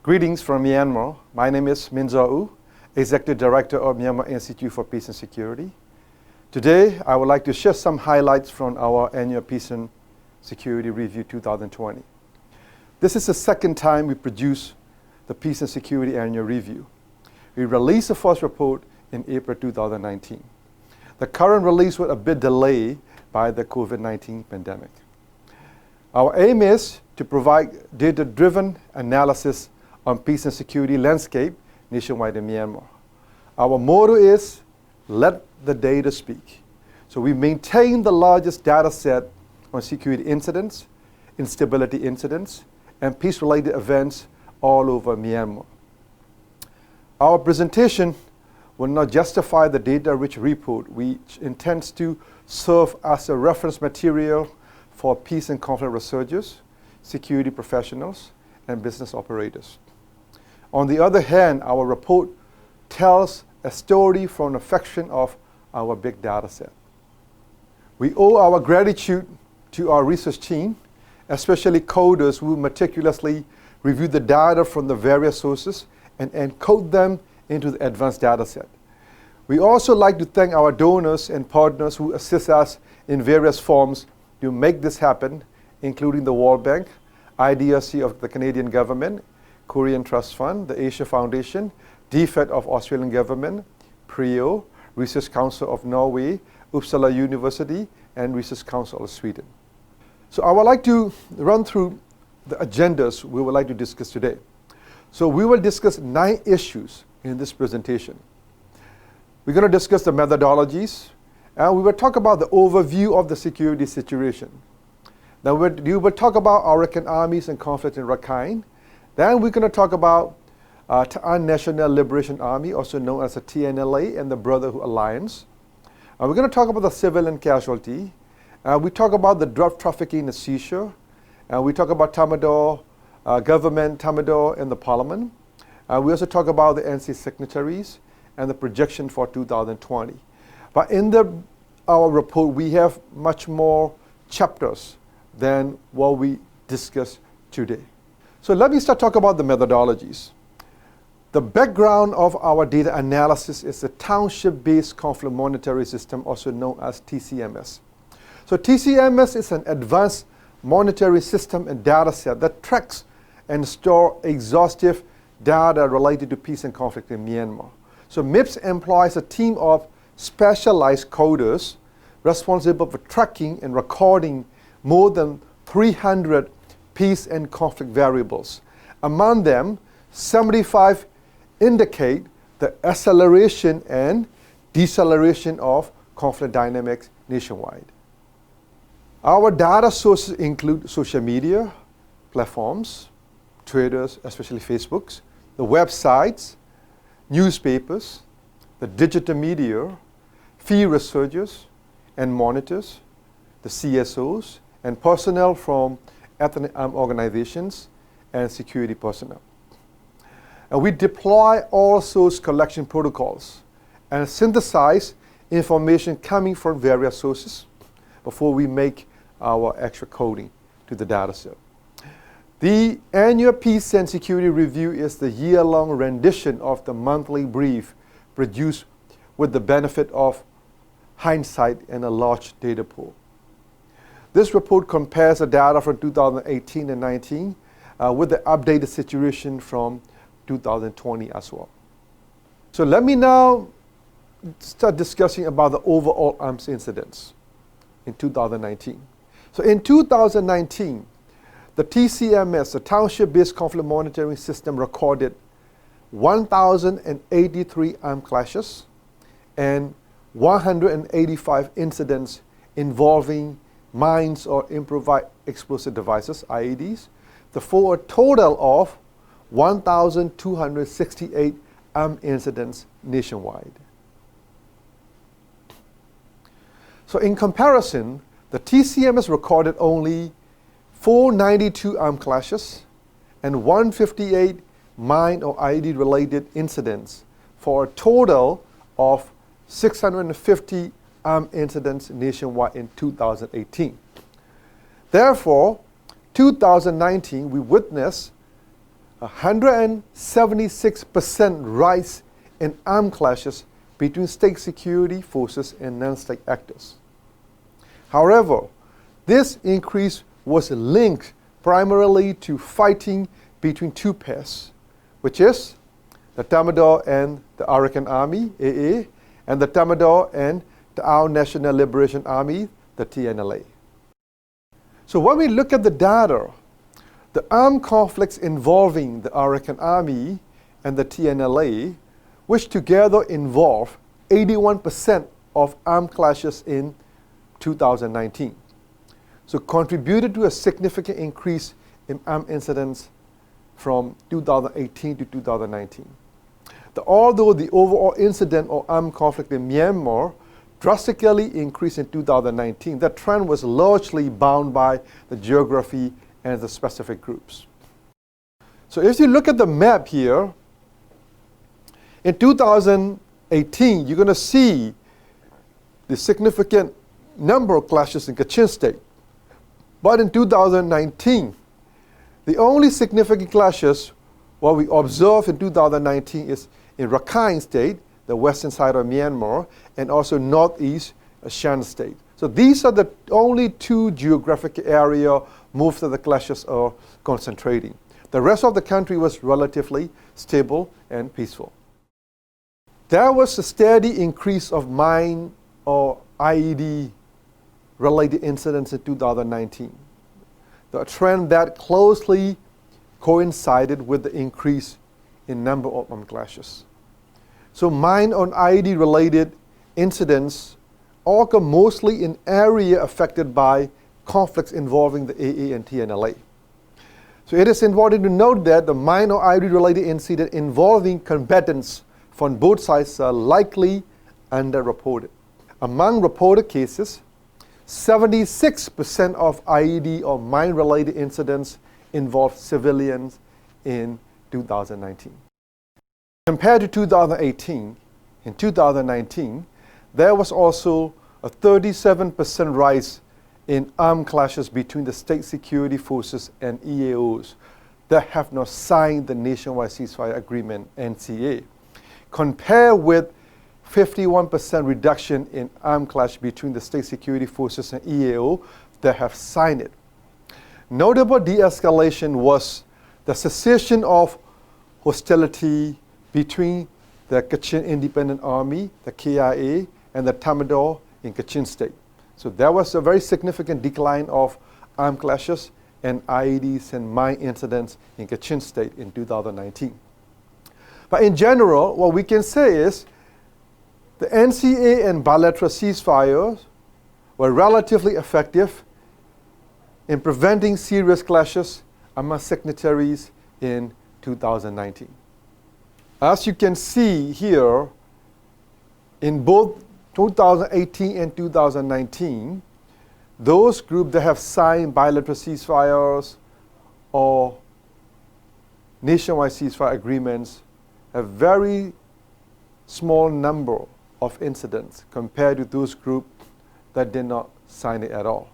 Greetings from Myanmar. My name is Zaw Oo, Executive Director of Myanmar Institute for Peace and Security. Today, I would like to share some highlights from our annual Peace and Security Review 2020. This is the second time we produce the Peace and Security Annual Review. We released the first report in April 2019. The current release was a bit delayed by the COVID-19 pandemic. Our aim is to provide data-driven analysis on peace and security landscape nationwide in Myanmar. Our motto is, let the data speak. So we maintain the largest data set on security incidents, instability incidents, and peace-related events all over Myanmar. Our presentation will not justify the data-rich report, which intends to serve as a reference material for peace and conflict researchers, security professionals, and business operators. On the other hand, our report tells a story from the fraction of our big data set. We owe our gratitude to our research team, especially coders who meticulously review the data from the various sources and encode them into the advanced data set. We also like to thank our donors and partners who assist us in various forms to make this happen, including the World Bank, IDRC of the Canadian government, Korean Trust Fund, the Asia Foundation, DFED of Australian government, PRIO, Research Council of Norway, Uppsala University, and Research Council of Sweden. So I would like to run through the agendas we would like to discuss today. So we will discuss 9 issues in this presentation. We're going to discuss the methodologies, and we will talk about the overview of the security situation. Then we will talk about our Arakan armies and conflict in Rakhine. Then we're going to talk about Ta'an National Liberation Army, also known as the TNLA, and the Brotherhood Alliance. We're going to talk about the civilian casualty. We talk about the drug trafficking and seizure. We talk about Tamador, government, Tamador, and the parliament. We also talk about the NC signatories and the projection for 2020. But in our report, we have much more chapters than what we discussed today. So let me start talking about the methodologies. The background of our data analysis is the Township-Based Conflict Monitoring System, also known as TCMS. So TCMS is an advanced monitoring system and data set that tracks and stores exhaustive data related to peace and conflict in Myanmar. So MIPS employs a team of specialized coders responsible for tracking and recording more than 300 peace and conflict variables. Among them, 75 indicate the acceleration and deceleration of conflict dynamics nationwide. Our data sources include social media platforms, Twitters, especially Facebooks, the websites, newspapers, the digital media, field researchers and monitors, the CSOs, and personnel from ethnic armed organizations and security personnel. And we deploy all source collection protocols and synthesize information coming from various sources before we make our extra coding to the data set. The annual Peace and Security Review is the year-long rendition of the monthly brief produced with the benefit of hindsight and a large data pool. This report compares the data from 2018 and 19 with the updated situation from 2020 as well. So let me now start discussing about the overall arms incidents in 2019. So in 2019, the TCMS, the Township-Based Conflict Monitoring System, recorded 1,083 armed clashes and 185 incidents involving mines or improvised explosive devices, IEDs, for a total of 1,268 armed incidents nationwide. So in comparison, the TCMS recorded only 492 armed clashes and 158 mine or IED-related incidents for a total of 650 armed incidents nationwide in 2018. Therefore, 2019, we witnessed 176% rise in armed clashes between state security forces and non-state actors. However, this increase was linked primarily to fighting between two pairs, which is the Tamil and the Arakan Army, AA, and the Tamil and the Ao National Liberation Army, the TNLA. So when we look at the data, the armed conflicts involving the Arakan Army and the TNLA, which together involve 81% of armed clashes in 2019. So contributed to a significant increase in armed incidents from 2018 to 2019. Although the overall incident or armed conflict in Myanmar drastically increased in 2019, that trend was largely bound by the geography and the specific groups. So if you look at the map here, in 2018, you're going to see the significant number of clashes in Kachin State. But in 2019, the only significant clashes what we observed in 2019 is in Rakhine State, the western side of Myanmar, and also northeast Shan State. So these are the only two geographic areas most of the clashes are concentrating. The rest of the country was relatively stable and peaceful. There was a steady increase of mine or IED related incidents in 2019. The trend that closely coincided with the increase in number of armed clashes. So mine on IED related incidents occur mostly in area affected by conflicts involving the AA and TNLA. So it is important to note that the mine or IED related incident involving combatants from both sides are likely underreported. Among reported cases, 76% of IED or mine-related incidents involved civilians in 2019. Compared to 2018, in 2019, there was also a 37% rise in armed clashes between the state security forces and EAOs that have not signed the Nationwide Ceasefire Agreement, NCA, compared with 51% reduction in armed clash between the state security forces and EAO that have signed it. Notable de-escalation was the cessation of hostility between the Kachin Independent Army, the KIA, and the Tamil in Kachin State. So there was a very significant decline of armed clashes and IEDs and mine incidents in Kachin State in 2019. But in general, what we can say is the NCA and bilateral ceasefires were relatively effective in preventing serious clashes among signatories in 2019. As you can see here, in both 2018 and 2019, those groups that have signed bilateral ceasefires or nationwide ceasefire agreements have very small number of incidents compared to those groups that did not sign it at all.